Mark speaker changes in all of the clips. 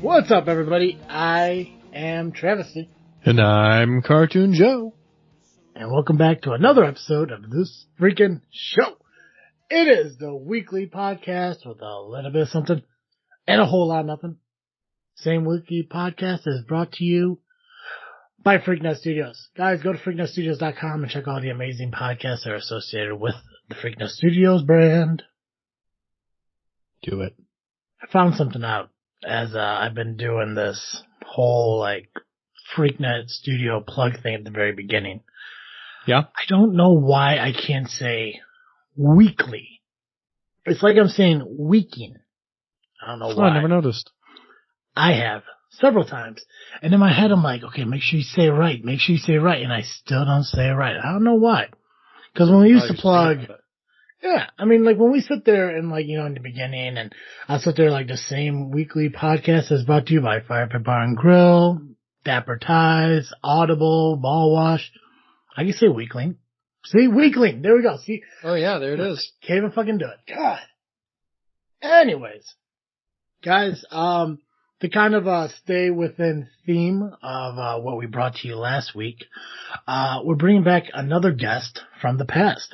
Speaker 1: What's up, everybody? I am Travesty.
Speaker 2: And I'm Cartoon Joe.
Speaker 1: And welcome back to another episode of This Freakin' Show. It is the weekly podcast with a little bit of something and a whole lot of nothing. Same weekly podcast is brought to you by Freakin' Studios. Guys, go to freakinstudios.com and check out the amazing podcasts that are associated with the Freakin' Studios brand.
Speaker 2: Do it.
Speaker 1: I found something out as I've been doing this whole Freaknet Studio plug thing at the very beginning.
Speaker 2: Yeah?
Speaker 1: I don't know why I can't say weekly. It's like I'm saying weeking. I don't know why.
Speaker 2: I never noticed.
Speaker 1: I have several times. And in my head I'm like, okay, make sure you say it right. Make sure you say it right. And I still don't say it right. I don't know why. Because when we used to plug... Yeah, I mean, when we sit there and, in the beginning, and I sit there the same weekly podcast is brought to you by Fire Pit Bar and Grill, Dapper Ties, Audible, Ball Wash. I can say weekling. See, weekling. There we go. See?
Speaker 2: Oh, yeah, there it is.
Speaker 1: Can't even fucking do it. God. Anyways, guys, to kind of stay within theme of what we brought to you last week, we're bringing back another guest from the past.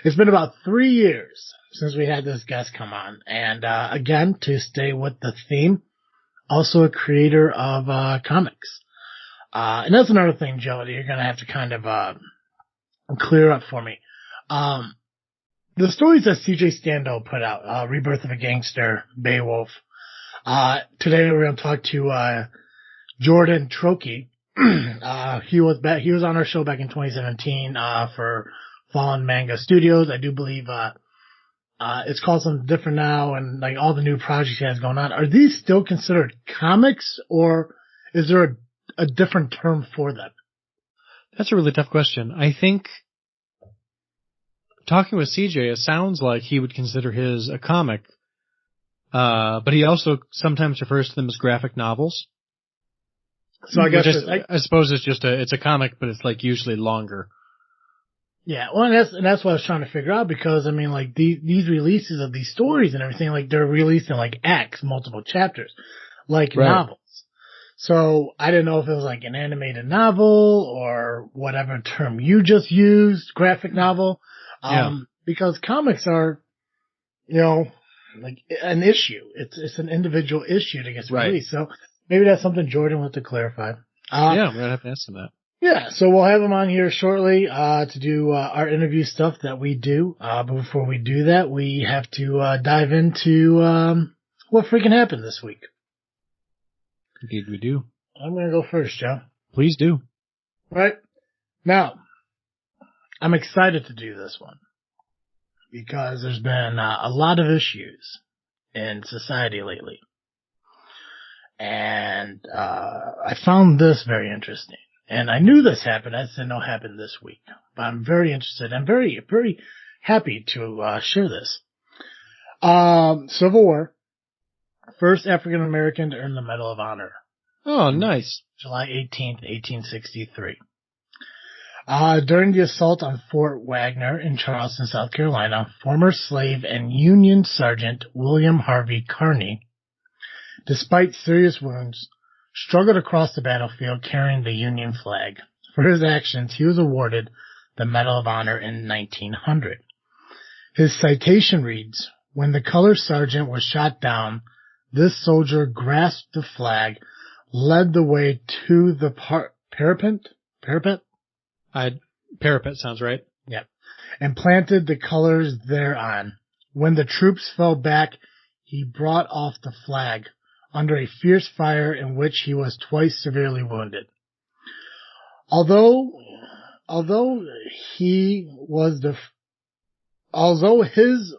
Speaker 1: It's been about 3 years since we had this guest come on, and again, to stay with the theme, also a creator of comics. And that's another thing, Joe, that you're going to have to kind of clear up for me. The stories that CJ Stando put out, Rebirth of a Gangster, Beowulf. Today we're going to talk to Jordan Troche. He was on our show back in 2017 for Fallen Manga Studios. I do believe it's called something different now, and all the new projects he has going on. Are these still considered comics, or is there a different term for them?
Speaker 2: That's a really tough question. I think talking with CJ, it sounds like he would consider his a comic. But he also sometimes refers to them as graphic novels.
Speaker 1: So I guess
Speaker 2: I suppose it's a comic, but it's usually longer.
Speaker 1: Yeah, well, and that's what I was trying to figure out, because I mean, these releases of these stories and everything, they're released in acts, multiple chapters,
Speaker 2: right.
Speaker 1: Novels. So I didn't know if it was an animated novel or whatever term you just used, graphic novel. Because comics are, an issue. It's an individual issue that gets released. So maybe that's something Jordan wants to clarify.
Speaker 2: Yeah, we're gonna have to ask him that.
Speaker 1: Yeah, so we'll have him on here shortly to do our interview stuff that we do. But before we do that, we have to dive into what freaking happened this week.
Speaker 2: Indeed, we do.
Speaker 1: I'm gonna go first, Joe.
Speaker 2: Please do.
Speaker 1: Right now, I'm excited to do this one, because there's been a lot of issues in society lately. And I found this very interesting. And I knew this happened. I didn't know it happened this week. But I'm very interested. I'm very, very happy to share this. Civil War. First African American to earn the Medal of Honor.
Speaker 2: Oh, nice.
Speaker 1: July 18th, 1863. During the assault on Fort Wagner in Charleston, South Carolina, former slave and Union Sergeant William Harvey Kearny, despite serious wounds, struggled across the battlefield carrying the Union flag. For his actions, he was awarded the Medal of Honor in 1900. His citation reads, "When the color sergeant was shot down, this soldier grasped the flag, led the way to the parapet?
Speaker 2: Parapet sounds right.
Speaker 1: Yep. And planted the colors thereon. When the troops fell back, he brought off the flag under a fierce fire in which he was twice severely wounded. Although his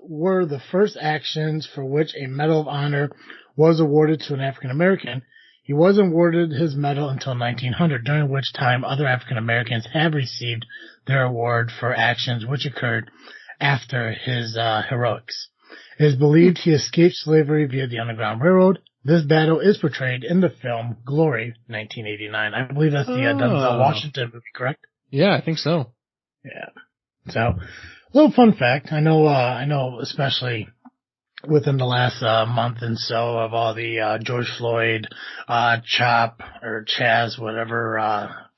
Speaker 1: were the first actions for which a Medal of Honor was awarded to an African American, he wasn't awarded his medal until 1900, during which time other African Americans have received their award for actions which occurred after his heroics. It is believed he escaped slavery via the Underground Railroad. This battle is portrayed in the film Glory, 1989. I believe that's the Denzel Washington movie, correct?
Speaker 2: Yeah, I think so.
Speaker 1: Yeah. So, little fun fact. I know, especially within the last month and so of all the George Floyd, Chop or Chaz, whatever,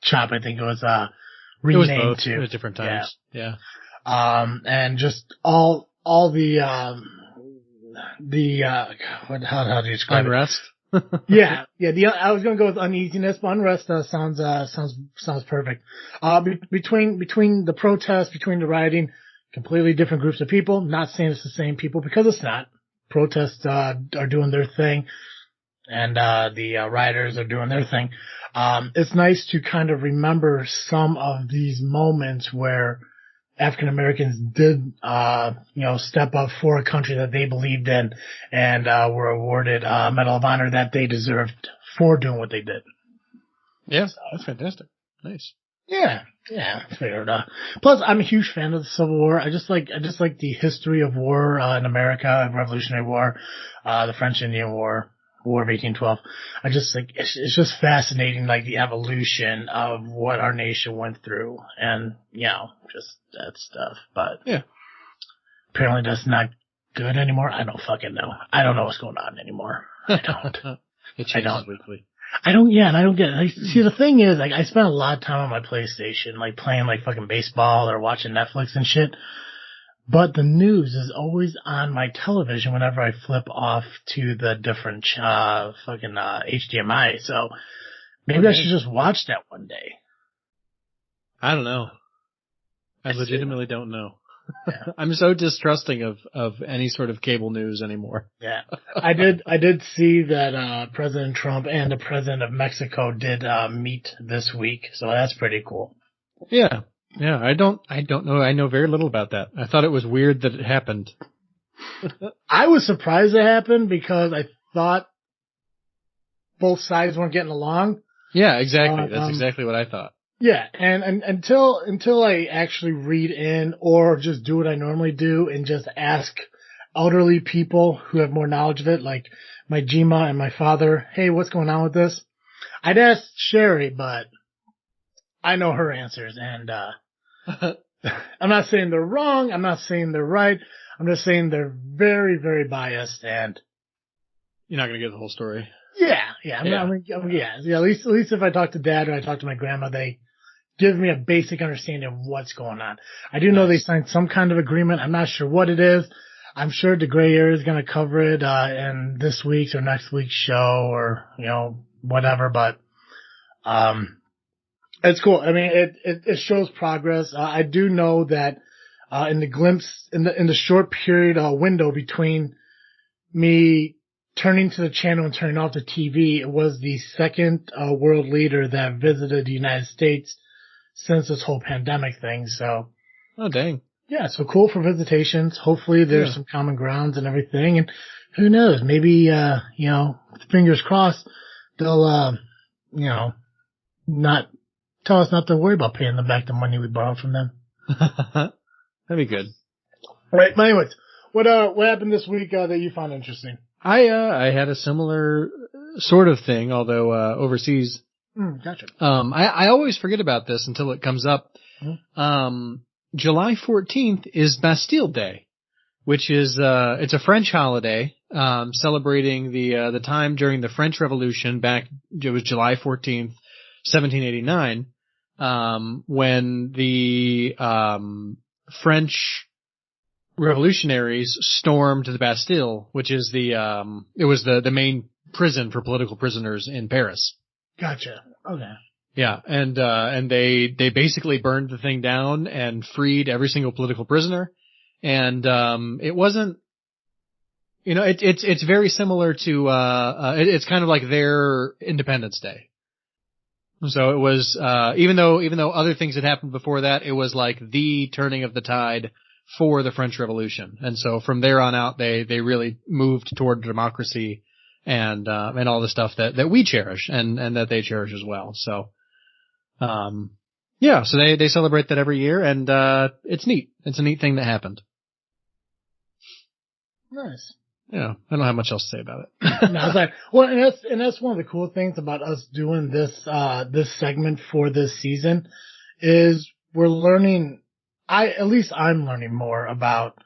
Speaker 1: Chop I think it was
Speaker 2: It was
Speaker 1: renamed
Speaker 2: both
Speaker 1: to.
Speaker 2: at different times. Yeah.
Speaker 1: And just all the how do you describe
Speaker 2: Unrest.
Speaker 1: it? Yeah. I was gonna go with uneasiness, but unrest sounds perfect. Between the protests, between the rioting, completely different groups of people. Not saying it's the same people because it's not. Protests are doing their thing, and the rioters are doing their thing. It's nice to kind of remember some of these moments where African Americans did, step up for a country that they believed in and were awarded a Medal of Honor that they deserved for doing what they did.
Speaker 2: Yeah, that's fantastic. Nice.
Speaker 1: Yeah, I figured. Plus, I'm a huge fan of the Civil War. I just like the history of war in America, Revolutionary War, the French Indian War. War of 1812. I just think it's just fascinating, like the evolution of what our nation went through, and just that stuff. But
Speaker 2: yeah,
Speaker 1: apparently that's not good anymore. I don't fucking know. I don't know what's going on anymore. I don't.
Speaker 2: It changes weekly.
Speaker 1: I don't get it. See, the thing is, like, I spend a lot of time on my PlayStation, like playing like fucking baseball or watching Netflix and shit. But the news is always on my television whenever I flip off to the different HDMI. So maybe I should just watch that one day.
Speaker 2: I don't know. I legitimately don't know.
Speaker 1: Yeah.
Speaker 2: I'm so distrusting of any sort of cable news anymore.
Speaker 1: Yeah. I did see that President Trump and the President of Mexico did meet this week, so that's pretty cool.
Speaker 2: Yeah. Yeah, I don't know. I know very little about that. I thought it was weird that it happened.
Speaker 1: I was surprised it happened because I thought both sides weren't getting along.
Speaker 2: Yeah, exactly. That's exactly what I thought.
Speaker 1: Yeah, and until I actually read in or just do what I normally do and just ask elderly people who have more knowledge of it, like my Jima and my father, hey, what's going on with this? I'd ask Sherry, but I know her answers, and I'm not saying they're wrong. I'm not saying they're right. I'm just saying they're very, very biased, and
Speaker 2: you're not going to get the whole story.
Speaker 1: Yeah. At least if I talk to Dad or I talk to my grandma, they give me a basic understanding of what's going on. I do know they signed some kind of agreement. I'm not sure what it is. I'm sure the Gray Area is going to cover it in this week's or next week's show, or whatever. But it's cool. I mean, it shows progress. I do know that in the short period window between me turning to the channel and turning off the TV, it was the second world leader that visited the United States since this whole pandemic thing. So,
Speaker 2: oh dang,
Speaker 1: yeah. So cool for visitations. Hopefully, there's some common grounds and everything. And who knows? Maybe fingers crossed, they'll not tell us not to worry about paying them back the money we borrowed from them.
Speaker 2: That'd be good.
Speaker 1: Right. But anyways, what happened this week that you found interesting?
Speaker 2: I had a similar sort of thing, although overseas.
Speaker 1: Gotcha.
Speaker 2: I always forget about this until it comes up. Mm-hmm. July 14th is Bastille Day, which is it's a French holiday celebrating the time during the French Revolution. It was July 14th, 1789, when the French revolutionaries stormed the Bastille, which is it was the main prison for political prisoners in Paris.
Speaker 1: Gotcha. Okay.
Speaker 2: Yeah, and they basically burned the thing down and freed every single political prisoner. And it wasn't, it's very similar to it's kind of like their Independence Day. So it was even though other things had happened before that, it was like the turning of the tide for the French Revolution. And so from there on out, they really moved toward democracy and all the stuff that we cherish and that they cherish as well. So, so they celebrate that every year, and it's neat. It's a neat thing that happened.
Speaker 1: Nice.
Speaker 2: Yeah, I don't have much else to say about it.
Speaker 1: No, it's like, well, and that's one of the cool things about us doing this segment for this season is we're learning. At least I'm learning more about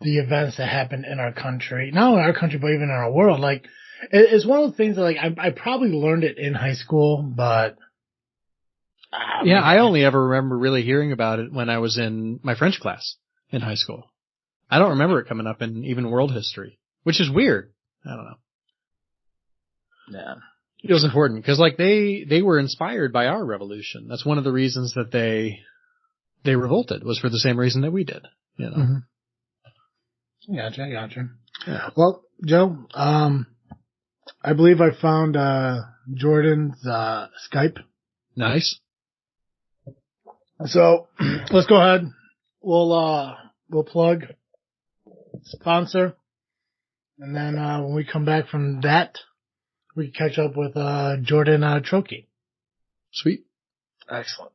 Speaker 1: the events that happen in our country, not only our country, but even in our world. Like, it's one of the things that, like, I probably learned it in high school, but
Speaker 2: yeah, I only ever remember really hearing about it when I was in my French class in high school. I don't remember it coming up in even world history, which is weird. I don't know.
Speaker 1: Yeah.
Speaker 2: It was important because, like, they were inspired by our revolution. That's one of the reasons that they revolted, was for the same reason that we did. You know.
Speaker 1: Mm-hmm. Gotcha.
Speaker 2: Yeah.
Speaker 1: Well, Joe, I believe I found Jordan's Skype.
Speaker 2: Nice.
Speaker 1: So let's go ahead. We'll plug sponsor, and then when we come back from that, we can catch up with Jordan Troche.
Speaker 2: Sweet.
Speaker 1: Excellent.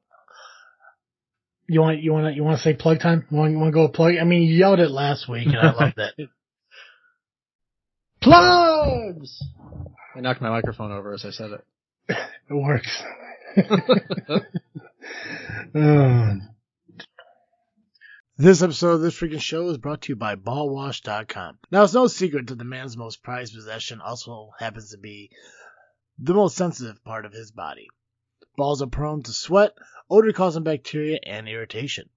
Speaker 1: You want to say plug time? You want to go plug? I mean, you yelled it last week, and I loved it. Plugs.
Speaker 2: I knocked my microphone over as I said it.
Speaker 1: It works. This episode of This Freakin' Show is brought to you by BallWash.com. Now, it's no secret that the man's most prized possession also happens to be the most sensitive part of his body. Balls are prone to sweat, odor-causing bacteria, and irritation.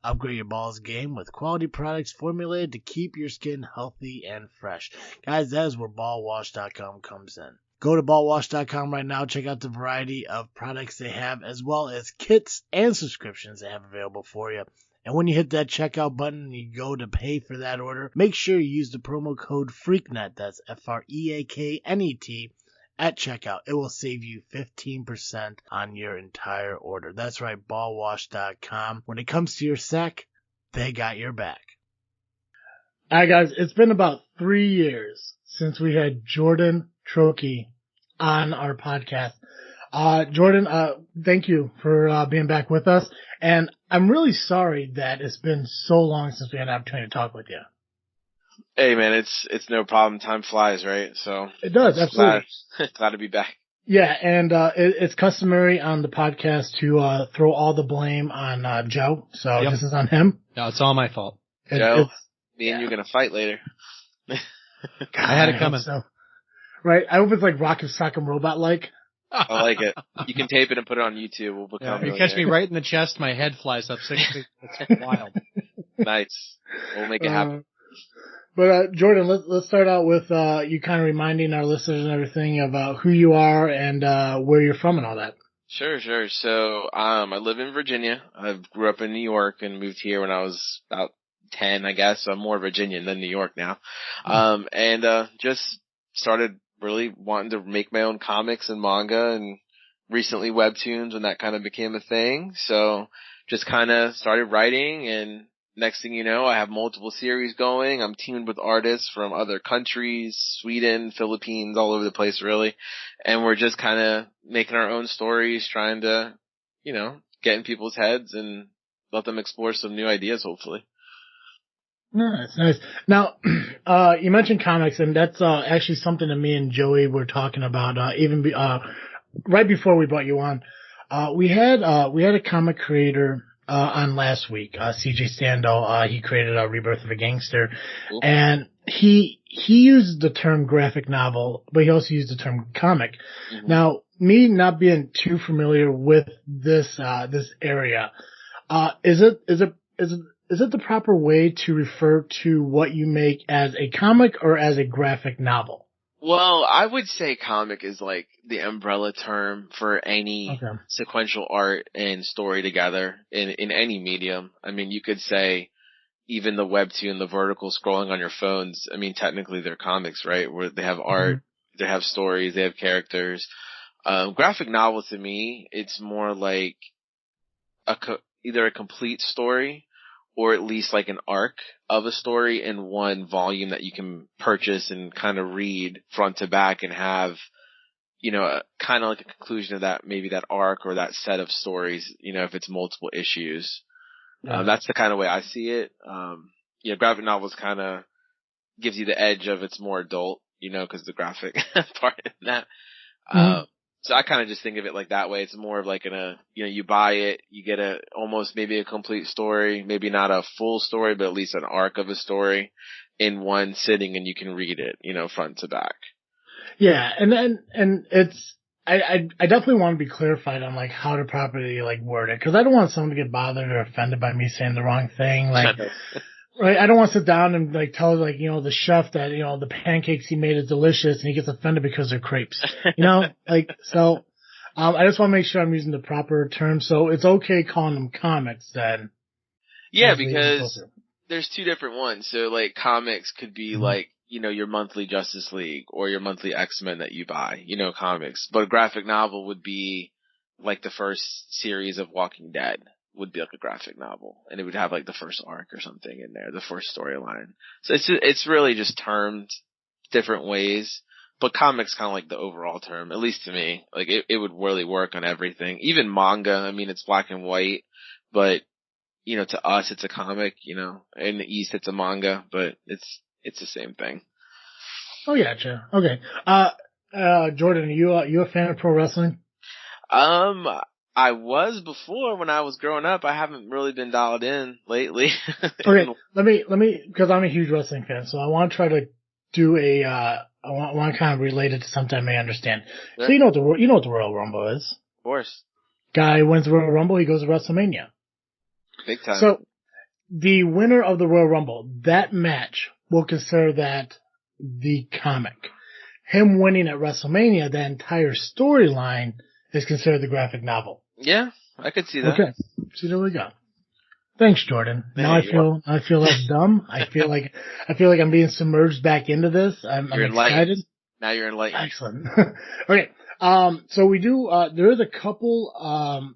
Speaker 1: Upgrade your balls game with quality products formulated to keep your skin healthy and fresh. Guys, that is where BallWash.com comes in. Go to BallWash.com right now, check out the variety of products they have, as well as kits and subscriptions they have available for you. And when you hit that checkout button and you go to pay for that order, make sure you use the promo code FREAKNET, that's FREAKNET, at checkout. It will save you 15% on your entire order. That's right, BallWash.com. When it comes to your sack, they got your back. Alright guys, it's been about 3 years since we had Jordan Troche on our podcast. Jordan, thank you for being back with us. And I'm really sorry that it's been so long since we had an opportunity to talk with you.
Speaker 3: Hey man, it's no problem. Time flies, right? So
Speaker 1: it does, absolutely.
Speaker 3: Glad to be back.
Speaker 1: Yeah, and it's customary on the podcast to throw all the blame on Joe. So This is on him.
Speaker 2: No, it's all my fault.
Speaker 3: Joe, me and you are gonna fight later.
Speaker 1: God,
Speaker 2: I had it coming.
Speaker 1: So. Right, I hope it's like Rock Sock'em Robot like.
Speaker 3: I like it. You can tape it and put it on YouTube. We'll become.
Speaker 2: You catch me right in the chest, my head flies up 6 feet. It's wild.
Speaker 3: Nice. We'll make it happen.
Speaker 1: But Jordan, let's start out with you kind of reminding our listeners and everything about who you are and where you're from and all that.
Speaker 3: Sure. So I live in Virginia. I grew up in New York and moved here when I was about 10, I guess. So I'm more Virginian than New York now. And just started really wanting to make my own comics and manga, and recently webtoons when that kind of became a thing. So just kind of started writing, and next thing you know, I have multiple series going. I'm teamed with artists from other countries, Sweden, Philippines, all over the place really. And we're just kind of making our own stories, trying to, get in people's heads and let them explore some new ideas, hopefully.
Speaker 1: Nice. Now, you mentioned comics, and that's actually something that me and Joey were talking about right before we brought you on. We had a comic creator on last week, CJ Stando. He created a Rebirth of a Gangster, cool. And he used the term graphic novel, but he also used the term comic. Mm-hmm. Now, me not being too familiar with this area, is it the proper way to refer to what you make as a comic or as a graphic novel?
Speaker 3: Well, I would say comic is like the umbrella term for any sequential art and story together in any medium. I mean, you could say even the webtoon, the vertical scrolling on your phones, I mean, technically they're comics, right? Where they have art, they have stories, they have characters. Graphic novel to me, it's more like either a complete story or at least like an arc of a story in one volume that you can purchase and kind of read front to back and have, kind of like a conclusion of that, maybe that arc or that set of stories, if it's multiple issues. That's the kind of way I see it. Graphic novels kind of gives you the edge of it's more adult, because the graphic part in that. So I kind of just think of it like that way. It's more of like you buy it, you get almost maybe a complete story, maybe not a full story, but at least an arc of a story in one sitting, and you can read it, front to back.
Speaker 1: Yeah, and it's I definitely want to be clarified on like how to properly like word it, because I don't want someone to get bothered or offended by me saying the wrong thing. Like, right? I don't want to sit down and like tell like the chef that the pancakes he made is delicious, and he gets offended because they're crepes. Like so. I just want to make sure I'm using the proper term, so it's okay calling them comics then.
Speaker 3: Yeah, because there's two different ones. So like comics could be like, your monthly Justice League or your monthly X-Men that you buy, comics. But a graphic novel would be like the first series of Walking Dead would be like a graphic novel, and it would have like the first arc or something in there, the first storyline. So it's really just termed different ways. But comics kind of like the overall term, at least to me. Like it would really work on everything. Even manga, I mean, it's black and white, but to us it's a comic, in the East it's a manga, but it's the same thing.
Speaker 1: Oh yeah, sure. Okay. Jordan, are you a fan of pro wrestling?
Speaker 3: I was before when I was growing up. I haven't really been dialed in lately.
Speaker 1: Okay, let me, because I'm a huge wrestling fan, so I want to try to do I want to kind of relate it to something I may understand. Sure. So you know what the Royal Rumble is?
Speaker 3: Of course.
Speaker 1: Guy wins the Royal Rumble, he goes to WrestleMania.
Speaker 3: Big time.
Speaker 1: So the winner of the Royal Rumble, that match, will consider that the comic. Him winning at WrestleMania, the entire storyline is considered the graphic novel.
Speaker 3: Yeah, I could see that.
Speaker 1: Okay, so there we go. Thanks, Jordan. Now I feel less dumb. I feel like I'm being submerged back into this. I'm excited.
Speaker 3: Now you're enlightened.
Speaker 1: Excellent. Okay. So we do. There is a couple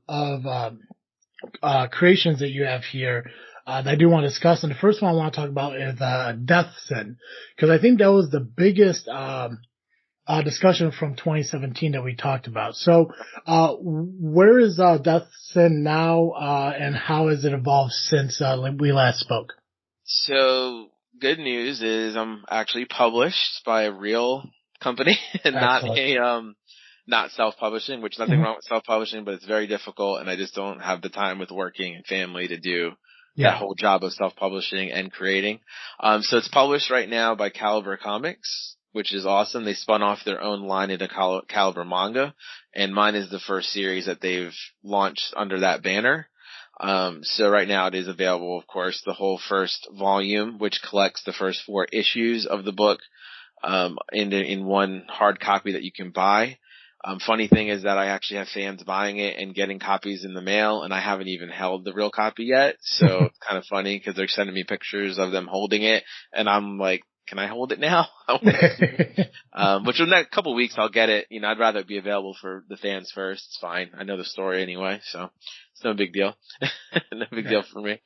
Speaker 1: of creations that you have here that I do want to discuss, and the first one I want to talk about is Death Sin, because I think that was the biggest discussion from 2017 that we talked about. So, where is Death Sin now, and how has it evolved since we last spoke?
Speaker 3: So, good news is I'm actually published by a real company and not self-publishing, which nothing wrong with self-publishing, but it's very difficult, and I just don't have the time with working and family to do that whole job of self-publishing and creating. So it's published right now by Caliber Comics, which is awesome. They spun off their own line into Caliber Manga, and mine is the first series that they've launched under that banner. So right now it is available, of course, the whole first volume, which collects the first 4 issues of the book, in one hard copy that you can buy. Funny thing is that I actually have fans buying it and getting copies in the mail, and I haven't even held the real copy yet. So it's kind of funny because they're sending me pictures of them holding it, and I'm like, can I hold it now? Which in the next couple of weeks I'll get it. I'd rather it be available for the fans first. It's fine. I know the story anyway, so it's no big deal. No big deal for me.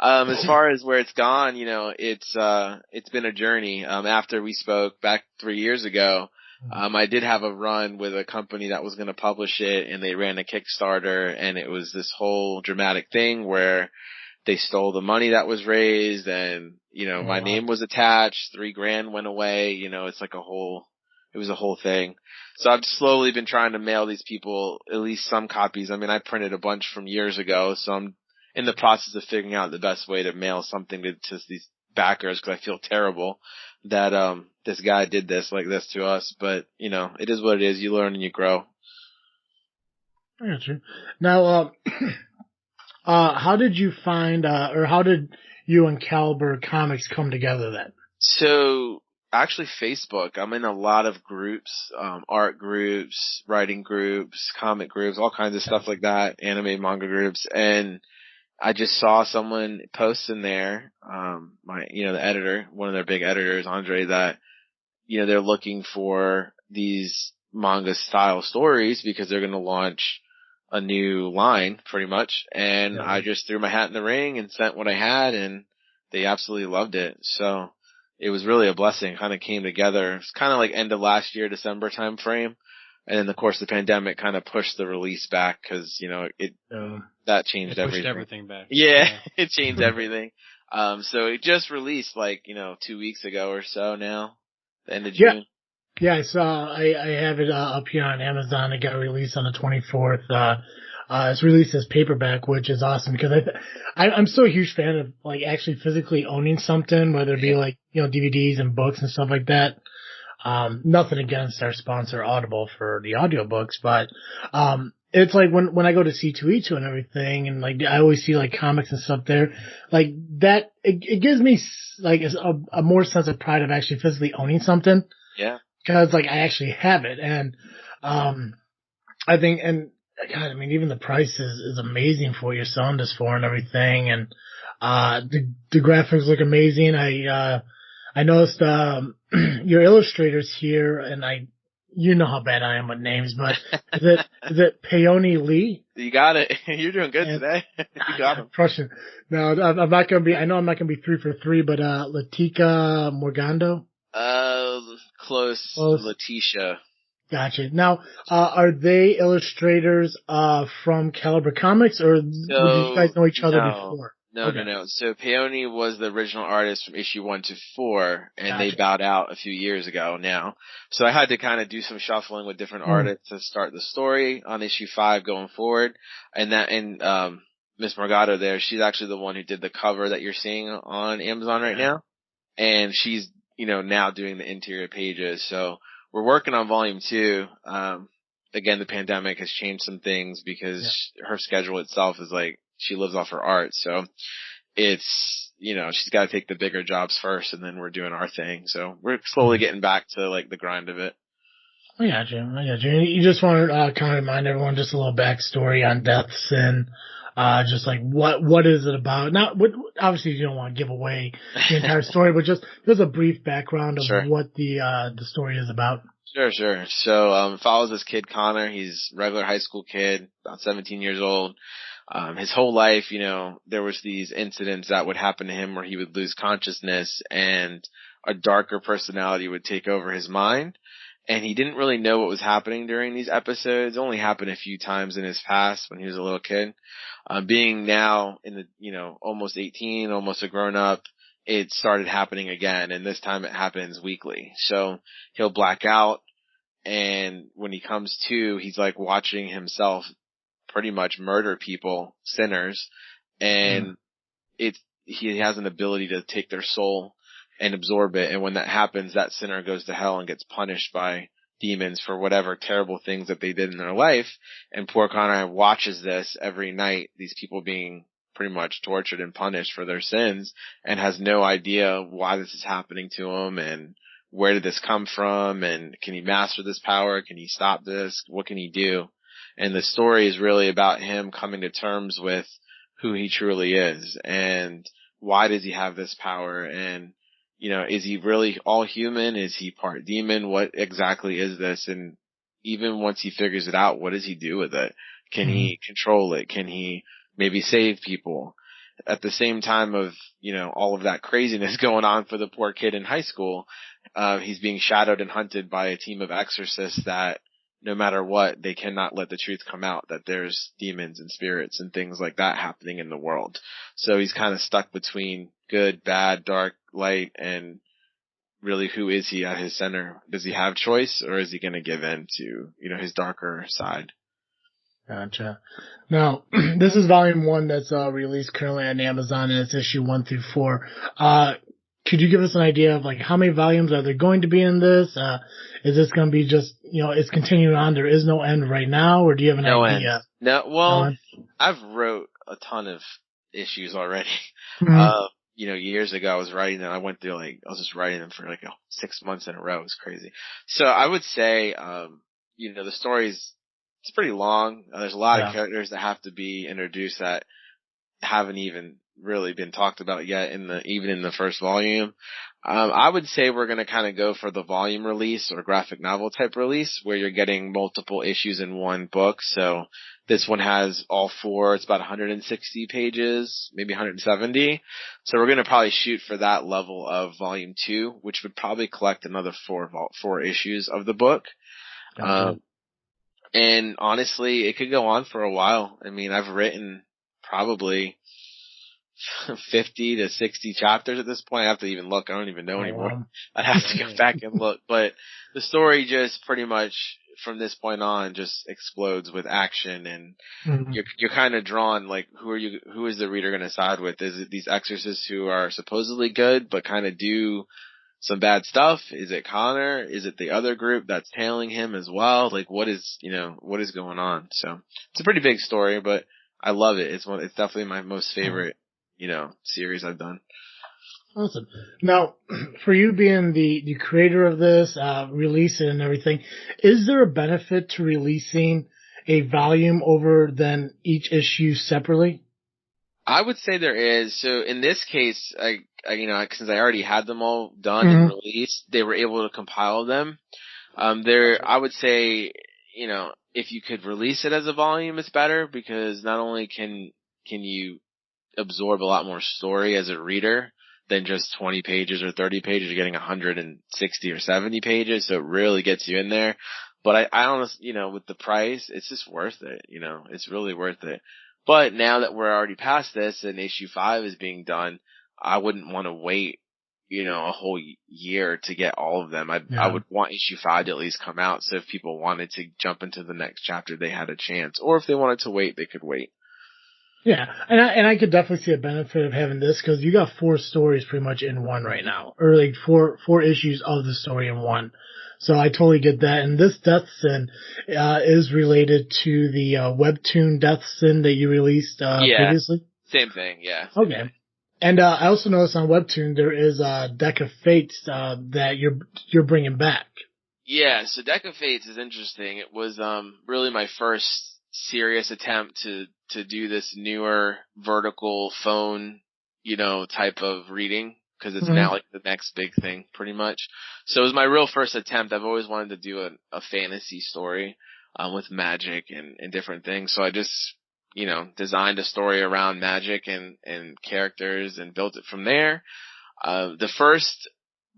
Speaker 3: As far as where it's gone, it's been a journey. After we spoke back 3 years ago, I did have a run with a company that was going to publish it, and they ran a Kickstarter, and it was this whole dramatic thing where they stole the money that was raised, and, my name was attached, $3,000 went away, it's like it was a whole thing. So I've slowly been trying to mail these people at least some copies. I mean, I printed a bunch from years ago, so I'm in the process of figuring out the best way to mail something to these backers, because I feel terrible that, this guy did this like this to us, but, it is what it is. You learn and you grow.
Speaker 1: I got you. Now, how did you find, or how did you and Caliber Comics come together then?
Speaker 3: So, actually Facebook. I'm in a lot of groups, art groups, writing groups, comic groups, all kinds of stuff like that, anime, manga groups, and I just saw someone post in there, the editor, one of their big editors, Andre, that, they're looking for these manga style stories because they're going to launch a new line pretty much. And I just threw my hat in the ring and sent what I had, and they absolutely loved it. So it was really a blessing. It kind of came together. It's kind of like end of last year, December time frame. And then of course the pandemic kind of pushed the release back because, that changed everything.
Speaker 2: Pushed everything back.
Speaker 3: Yeah. It changed everything. So it just released 2 weeks ago or so now, the end of June.
Speaker 1: Yeah, I saw. I have it up here on Amazon. It got released on the 24th. It's released as paperback, which is awesome because I'm so a huge fan of like actually physically owning something, whether it be like DVDs and books and stuff like that. Nothing against our sponsor Audible for the audiobooks, but it's like when I go to C2E2 and everything, and like I always see like comics and stuff there, like that. It gives me like a more sense of pride of actually physically owning something.
Speaker 3: Yeah.
Speaker 1: Because like I actually have it, and I think, and God, I mean, even the price is amazing for what you're selling this for and everything, and the graphics look amazing. I noticed your illustrators here, and you know how bad I am with names, but is it Peony Lee?
Speaker 3: You got it. You're doing good today. You got him.
Speaker 1: Crushing. No, I'm not gonna be. I know I'm not gonna be 3 for 3, but Latika Morgando.
Speaker 3: Close. Letitia.
Speaker 1: Gotcha. Now, are they illustrators from Caliber Comics, or did you guys know each other before?
Speaker 3: No. So Peony was the original artist from issue 1 to 4, and they bowed out a few years ago now. So I had to kind of do some shuffling with different artists to start the story on issue 5 going forward. And Miss Morgado there, she's actually the one who did the cover that you're seeing on Amazon right now. And she's, now doing the interior pages. So we're working on volume 2. Again, the pandemic has changed some things because her schedule itself is like, she lives off her art. So it's, she's got to take the bigger jobs first, and then we're doing our thing. So we're slowly getting back to like the grind of it.
Speaker 1: I got you. You just want to kind of remind everyone just a little backstory on Death's Sin. Just like what is it about? Obviously you don't want to give away the entire story, but just a brief background of what the story is about.
Speaker 3: Sure. So, follows this kid Connor. He's a regular high school kid, about 17 years old. His whole life, there was these incidents that would happen to him where he would lose consciousness and a darker personality would take over his mind. And he didn't really know what was happening during these episodes. It only happened a few times in his past when he was a little kid. Being now in the, almost 18, almost a grown up, it started happening again. And this time it happens weekly. So he'll black out. And when he comes to, he's like watching himself pretty much murder people, sinners. And he has an ability to take their soul and absorb it. And when that happens, that sinner goes to hell and gets punished by demons for whatever terrible things that they did in their life. And poor Connor watches this every night, these people being pretty much tortured and punished for their sins, and has no idea why this is happening to him and where did this come from, and can he master this power? Can he stop this? What can he do? And the story is really about him coming to terms with who he truly is and why does he have this power, and is he really all human? Is he part demon? What exactly is this? And even once he figures it out, what does he do with it? Can he control it? Can he maybe save people? At the same time of, all of that craziness going on for the poor kid in high school, he's being shadowed and hunted by a team of exorcists that no matter what, they cannot let the truth come out that there's demons and spirits and things like that happening in the world. So he's kind of stuck between good, bad, dark, light, and really who is he at his center? Does he have choice, or is he going to give in to, his darker side?
Speaker 1: Gotcha. Now, this is volume 1 that's released currently on Amazon, and it's issue 1 through 4. Could you give us an idea of like how many volumes are there going to be in this? Is this going to be just, it's continuing on? There is no end right now, or do you have an idea?
Speaker 3: End. No, well, I've wrote a ton of issues already. Years ago I was writing them. I was just writing them for 6 months in a row. It was crazy. So I would say, the story's, it's pretty long. There's a lot of characters that have to be introduced that haven't even really been talked about yet even in the first volume. I would say we're going to kind of go for the volume release or graphic novel type release where you're getting multiple issues in one book. So this one has all 4. It's about 160 pages, maybe 170. So we're going to probably shoot for that level of volume 2, which would probably collect another 4 issues of the book.
Speaker 1: Gotcha.
Speaker 3: And honestly, it could go on for a while. I mean, I've written probably 50 to 60 chapters at this point. I have to even look. I don't even know anymore.
Speaker 1: Wow.
Speaker 3: I'd have to go back and look. But the story just pretty much from this point on just explodes with action, and you're kind of drawn, like, who is the reader going to side with? Is it these exorcists who are supposedly good but kind of do some bad stuff? Is it Connor? Is it the other group that's tailing him as well? Like, what is going on? So it's a pretty big story, but I love it. It's definitely my most favorite, series I've done.
Speaker 1: Awesome. Now, for you being the creator of this, release it and everything, is there a benefit to releasing a volume over than each issue separately?
Speaker 3: I would say there is. So in this case, since I already had them all done and released, they were able to compile them. I would say, if you could release it as a volume, it's better, because not only can you absorb a lot more story as a reader than just 20 pages or 30 pages. You're getting 160 or 70 pages, so it really gets you in there. But I honestly, with the price, it's just worth it. It's really worth it. But now that we're already past this and issue 5 is being done, I wouldn't want to wait, a whole year to get all of them. I would want issue 5 to at least come out, so if people wanted to jump into the next chapter, they had a chance. Or if they wanted to wait, they could wait.
Speaker 1: Yeah, and I could definitely see a benefit of having this, because you got 4 stories pretty much in one right now, or like four issues of the story in one. So I totally get that. And this Death Sin is related to the webtoon Death Sin that you released previously.
Speaker 3: Same thing. Yeah.
Speaker 1: Okay. And I also noticed on webtoon there is a Deck of Fates that you're bringing back.
Speaker 3: Yeah. So Deck of Fates is interesting. It was really my first serious attempt to do this newer vertical phone, type of reading, because it's now like the next big thing pretty much. So it was my real first attempt. I've always wanted to do a fantasy story, with magic and different things. So I just, designed a story around magic and characters and built it from there. The first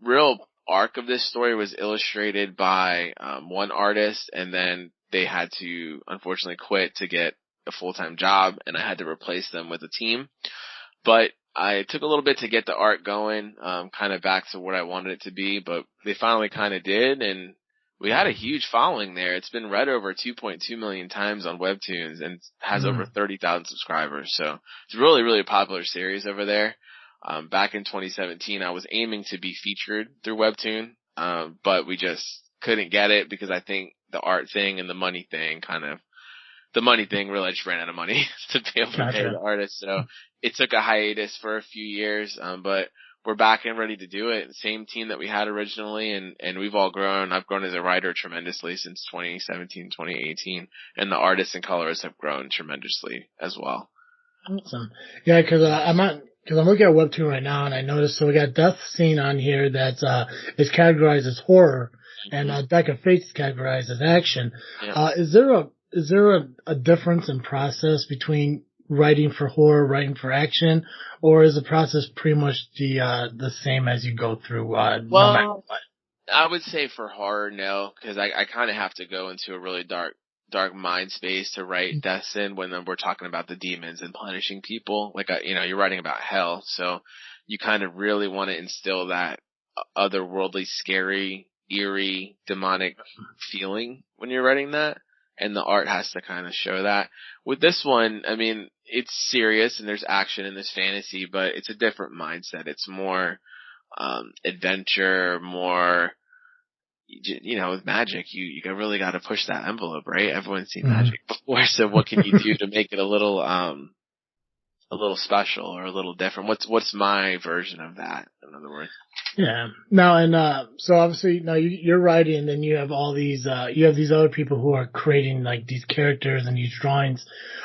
Speaker 3: real arc of this story was illustrated by, one artist, and then they had to unfortunately quit to get a full-time job, and I had to replace them with a team. But I took a little bit to get the art going, kind of back to what I wanted it to be, but they finally kind of did, and we had a huge following there. It's been read over 2.2 million times on Webtoons and has over 30,000 subscribers. So it's really, really a popular series over there. Back in 2017, I was aiming to be featured through Webtoon, but we just couldn't get it, because I think the art thing and the money thing really just ran out of money to be able to pay the artists. So it took a hiatus for a few years, but we're back and ready to do it. Same team that we had originally, and we've all grown. I've grown as a writer tremendously since 2017, 2018, and the artists and colorists have grown tremendously as well.
Speaker 1: Awesome. Yeah, because I'm looking at Webtoon right now, and I noticed, so we got Death Scene on here that is categorized as horror, and Deck of Fates is categorized as action. Yeah. Is there a difference in process between writing for horror, writing for action, or is the process pretty much the same as you go through? No matter what?
Speaker 3: I would say for horror, no, because I kind of have to go into a really dark mind space to write Death Sin when we're talking about the demons and punishing people. Like, you're writing about hell, so you kind of really want to instill that otherworldly, scary, eerie, demonic feeling when you're writing that. And the art has to kind of show that. With this one, I mean, it's serious and there's action and there's fantasy, but it's a different mindset. It's more adventure, more, with magic, you really got to push that envelope, right? Everyone's seen magic before, so what can you do to make it a little special or a little different? What's my version of that, in other words?
Speaker 1: Yeah. Now, and so obviously now you're writing, and then you have all these you have these other people who are creating like these characters and these drawings.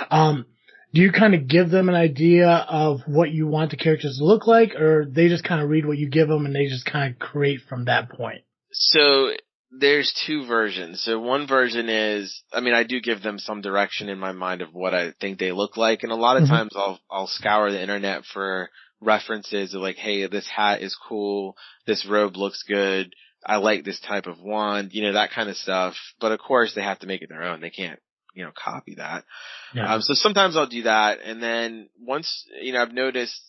Speaker 1: Do you kind of give them an idea of what you want the characters to look like, or they just kind of read what you give them and they just kind of create from that point?
Speaker 3: So there's two versions. So one version is, I do give them some direction in my mind of what I think they look like, and a lot of times I'll scour the internet for references of like, hey, this hat is cool, this robe looks good, I like this type of wand, that kind of stuff. But of course they have to make it their own. They can't, copy that.
Speaker 1: Yeah.
Speaker 3: So sometimes I'll do that. And then once, I've noticed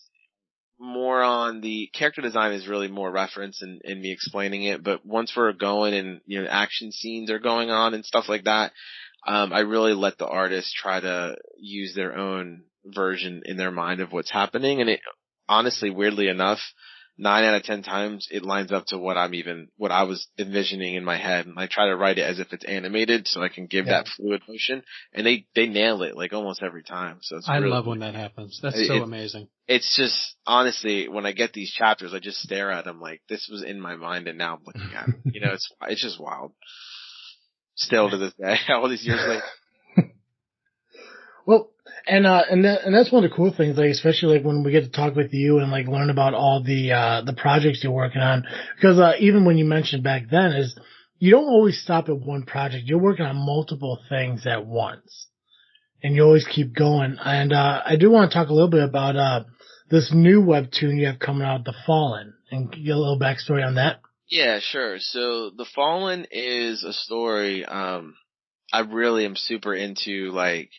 Speaker 3: more on the character design is really more reference and me explaining it. But once we're going and, action scenes are going on and stuff like that, I really let the artist try to use their own version in their mind of what's happening. And it honestly, weirdly enough, 9 out of 10 times it lines up to what I was envisioning in my head. And I try to write it as if it's animated so I can give that fluid motion. And they nail it like almost every time. So it's
Speaker 2: I love when that happens. That's so amazing.
Speaker 3: It's just, honestly, when I get these chapters, I just stare at them like this was in my mind and now I'm looking at it. It's just wild. Still to this day, all these years later.
Speaker 1: Well, and that's one of the cool things, like, especially like when we get to talk with you and like learn about all the projects you're working on, because, even when you mentioned back then is you don't always stop at one project. You're working on multiple things at once and you always keep going. And, I do want to talk a little bit about, this new webtoon you have coming out, The Fallen, and get a little backstory on that.
Speaker 3: Yeah, sure. So The Fallen is a story, I really am super into like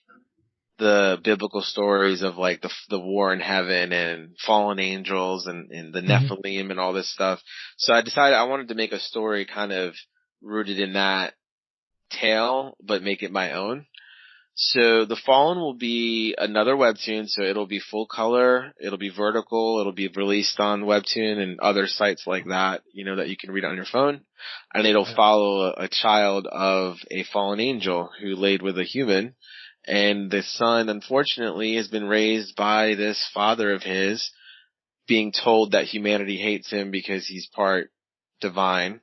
Speaker 3: the biblical stories of like the war in heaven and fallen angels and the Nephilim and all this stuff. So I decided I wanted to make a story kind of rooted in that tale, but make it my own. So The Fallen will be another webtoon, so it'll be full color, it'll be vertical, it'll be released on Webtoon and other sites like that, that you can read on your phone. And it'll follow a child of a fallen angel who laid with a human. And the son, unfortunately, has been raised by this father of his, being told that humanity hates him because he's part divine.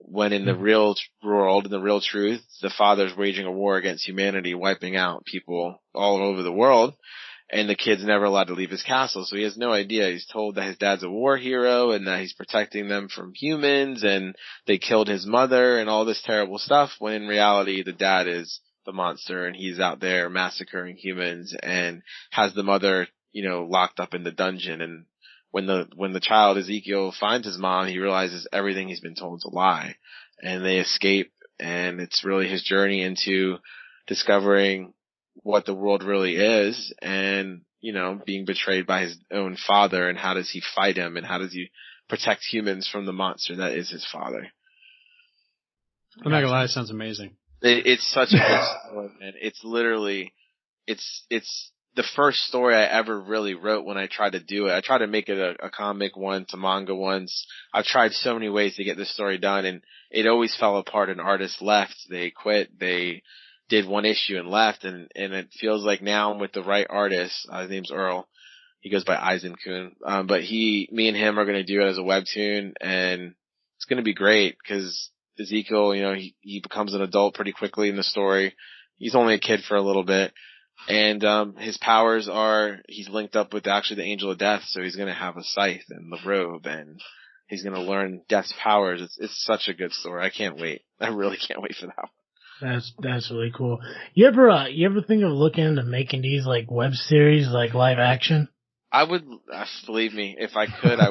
Speaker 3: When in the real world, in the real truth, the father's waging a war against humanity, wiping out people all over the world, and the kid's never allowed to leave his castle, so he has no idea. He's told that his dad's a war hero and that he's protecting them from humans, and they killed his mother and all this terrible stuff, when in reality the dad is the monster and he's out there massacring humans and has the mother, locked up in the dungeon. And when the child Ezekiel finds his mom, he realizes everything he's been told is a lie, and they escape. And it's really his journey into discovering what the world really is, and being betrayed by his own father, and how does he fight him, and how does he protect humans from the monster that is his father.
Speaker 2: I'm not gonna lie, it sounds amazing.
Speaker 3: It's such a good story, man. It's literally, it's the first story I ever really wrote when I tried to do it. I tried to make it a comic once, a manga once. I've tried so many ways to get this story done, and it always fell apart. An artist left, they quit, they did one issue and left, and it feels like now I'm with the right artist. His name's Earl. He goes by Eisenkun. But me and him are going to do it as a webtoon, and it's going to be great because Ezekiel, he becomes an adult pretty quickly in the story. He's only a kid for a little bit. And, his powers are, he's linked up with actually the angel of death, so he's gonna have a scythe and the robe, and he's gonna learn death's powers. It's such a good story. I can't wait. I really can't wait for that one.
Speaker 1: That's really cool. You ever think of looking into making these like web series, like live action?
Speaker 3: I would, believe me, if I could, I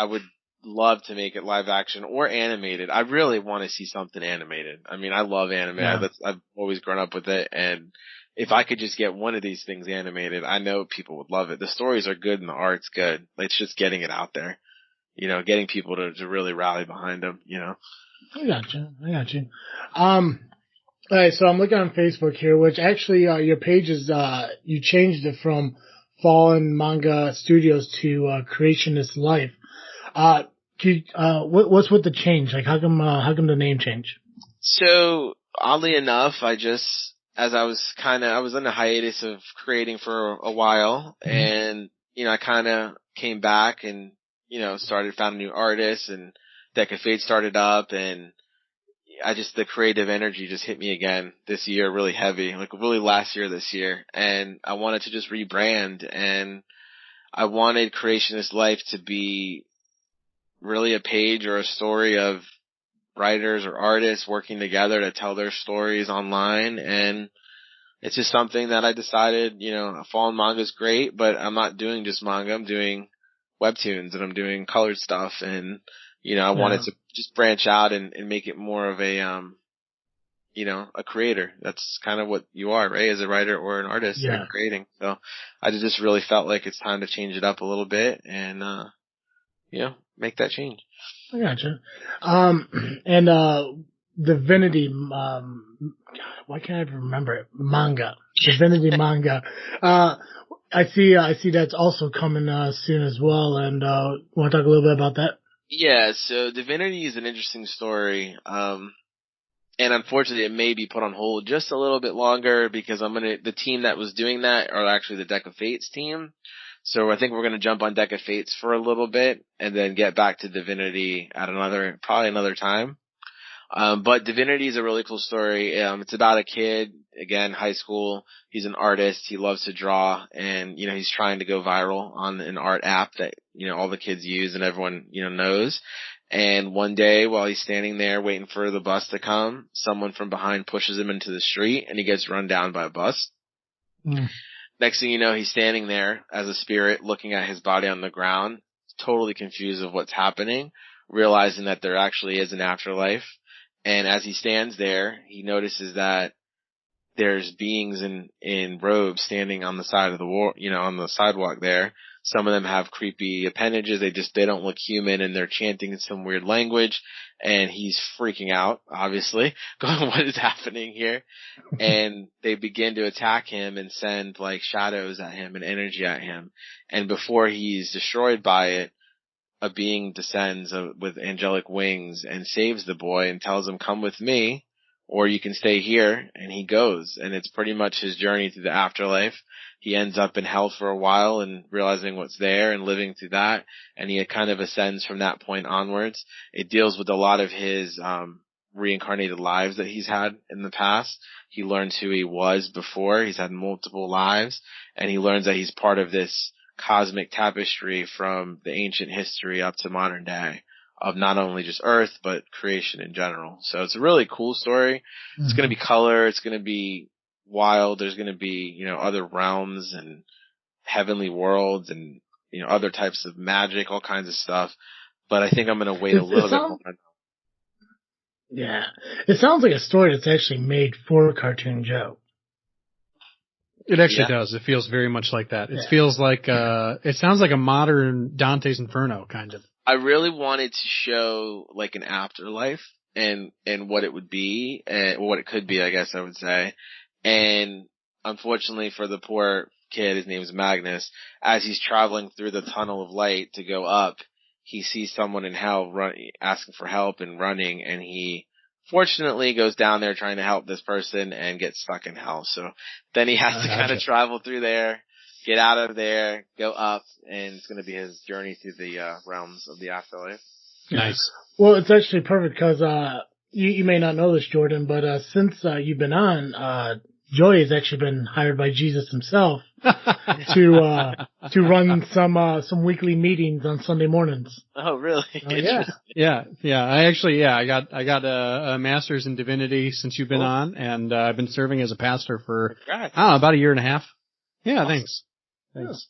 Speaker 3: would love to make it live action or animated. I really want to see something animated. I mean, I love anime.
Speaker 1: Yeah.
Speaker 3: I've always grown up with it, and if I could just get one of these things animated, I know people would love it. The stories are good and the art's good. It's just getting it out there, getting people to really rally behind them,
Speaker 1: I got you. All right, so I'm looking on Facebook here, which actually, your page is, you changed it from Fallen Manga Studios to, Creationist Life. What's with the change? Like, how come the name change?
Speaker 3: So, oddly enough, I was in a hiatus of creating for a while, and, I kind of came back and, found a new artist, and Deca Fate started up, and the creative energy just hit me again this year really heavy, like really last year, this year, and I wanted to just rebrand, and I wanted Creationist Life to be really a page or a story of writers or artists working together to tell their stories online. And it's just something that I decided, Fallen manga is great, but I'm not doing just manga. I'm doing webtoons and I'm doing colored stuff. And, I wanted to just branch out and make it more of a, a creator. That's kind of what you are, right? As a writer or an artist, you're creating. So I just really felt like it's time to change it up a little bit and, make that change.
Speaker 1: I gotcha. Divinity, why can't I remember it? Manga. Divinity manga. I see that's also coming, soon as well. And, want to talk a little bit about that?
Speaker 3: Yeah, so Divinity is an interesting story. And unfortunately it may be put on hold just a little bit longer because the team that was doing that are actually the Deck of Fates team. So I think we're going to jump on Deck of Fates for a little bit and then get back to Divinity at probably another time. But Divinity is a really cool story. It's about a kid, again, high school. He's an artist. He loves to draw and, he's trying to go viral on an art app that, all the kids use and everyone, knows. And one day while he's standing there waiting for the bus to come, someone from behind pushes him into the street and he gets run down by a bus. Mm. Next thing you know, he's standing there as a spirit looking at his body on the ground, totally confused of what's happening, realizing that there actually is an afterlife. And as he stands there, he notices that there's beings in robes standing on the side of the wall, on the sidewalk there. Some of them have creepy appendages. They don't look human and they're chanting in some weird language. And he's freaking out, obviously, going, what is happening here? And they begin to attack him and send like shadows at him and energy at him. And before he's destroyed by it, a being descends with angelic wings and saves the boy and tells him, come with me, or you can stay here. And he goes. And it's pretty much his journey through the afterlife. He ends up in hell for a while and realizing what's there and living through that. And he kind of ascends from that point onwards. It deals with a lot of his reincarnated lives that he's had in the past. He learns who he was before. He's had multiple lives. And he learns that he's part of this cosmic tapestry from the ancient history up to modern day of not only just Earth, but creation in general. So it's a really cool story. Mm-hmm. It's going to be color. It's going to be wild. There's going to be, other realms and heavenly worlds and, other types of magic, all kinds of stuff. But I think I'm going to wait a little bit more.
Speaker 1: Yeah. It sounds like a story that's actually made for Cartoon Joe.
Speaker 2: It actually does. It feels very much like that. It feels like, it sounds like a modern Dante's Inferno, kind of.
Speaker 3: I really wanted to show like an afterlife and what it would be and what it could be, I guess I would say. And unfortunately for the poor kid, his name is Magnus, as he's traveling through the tunnel of light to go up, he sees someone in hell asking for help and running, and he fortunately goes down there trying to help this person and gets stuck in hell. So then he has to kind of travel through there, get out of there, go up, and it's going to be his journey through the realms of the afterlife.
Speaker 2: Nice.
Speaker 1: Well, it's actually perfect because you may not know this, Jordan, but since you've been on, Joey has actually been hired by Jesus himself to run some weekly meetings on Sunday mornings.
Speaker 3: Oh, really?
Speaker 2: Yeah. I got a master's in divinity since you've been on, and I've been serving as a pastor for about a year and a half. Yeah, awesome. Thanks.